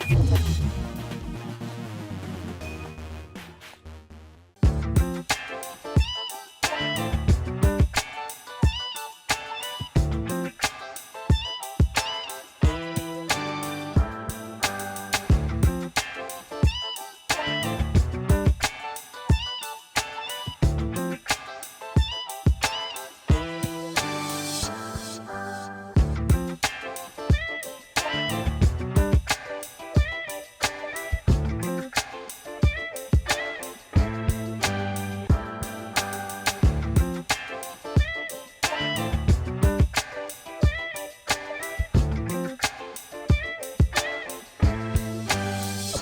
A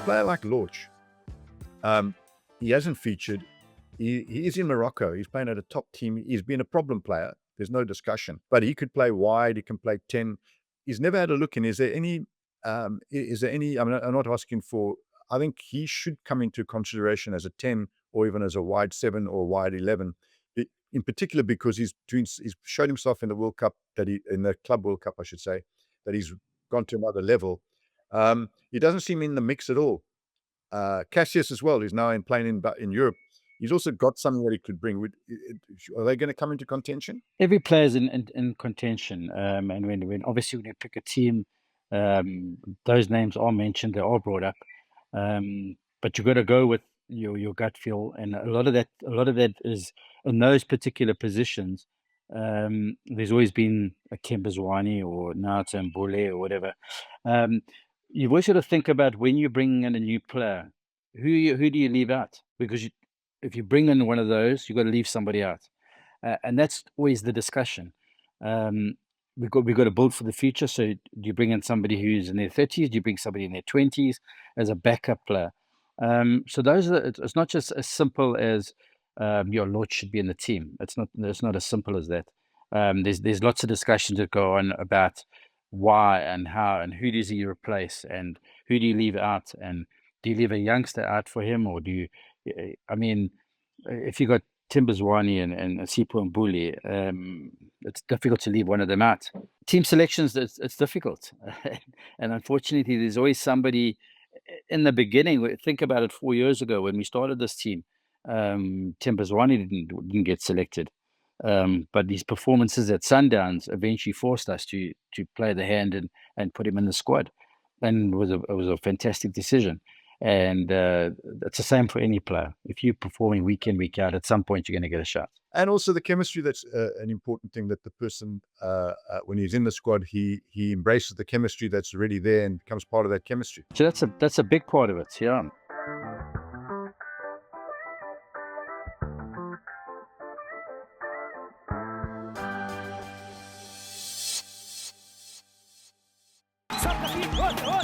player like Lorch, he hasn't featured. He is in Morocco. He's playing at a top team. He's been a problem player. There's no discussion. But he could play wide. He can play 10. He's never had a look in. Is there any? I'm not asking for. I think he should come into consideration as a 10 or even as a wide 7 or wide 11. In particular, because he's showed himself in the World Cup in the Club World Cup, I should say, that he's gone to another level. He doesn't seem in the mix at all. Cassius as well, who's now playing in Europe. He's also got something that he could bring. Are they going to come into contention? Every player's in contention, and when obviously when you pick a team, those names are mentioned, they are brought up, but you've got to go with your gut feel, and a lot of that is in those particular positions. There's always been a Thembinkosi or now it's Mbule or whatever. You've always got to think about when you're bringing in a new player, who do you leave out? Because if you bring in one of those, you've got to leave somebody out. And that's always the discussion. We've got to build for the future. So do you bring in somebody who's in their 30s? Do you bring somebody in their 20s as a backup player? So it's not just as simple as your Lord should be in the team. It's not as simple as that. There's lots of discussions that go on about why and how and who does he replace and who do you leave out, and do you leave a youngster out for him, or do you? I mean, if you got Thembinkosi and Sipho Mbuli, it's difficult to leave one of them out. Team selections, it's difficult. And unfortunately, there's always somebody in the beginning. Think about it 4 years ago when we started this team. Thembinkosi didn't get selected. But these performances at Sundowns eventually forced us to play the hand and put him in the squad. And it was a fantastic decision. And it's the same for any player. If you're performing week in, week out, at some point you're going to get a shot. And also the chemistry, that's an important thing, that the person, when he's in the squad, he embraces the chemistry that's already there and becomes part of that chemistry. So that's a big part of it, yeah. SoccerBeat,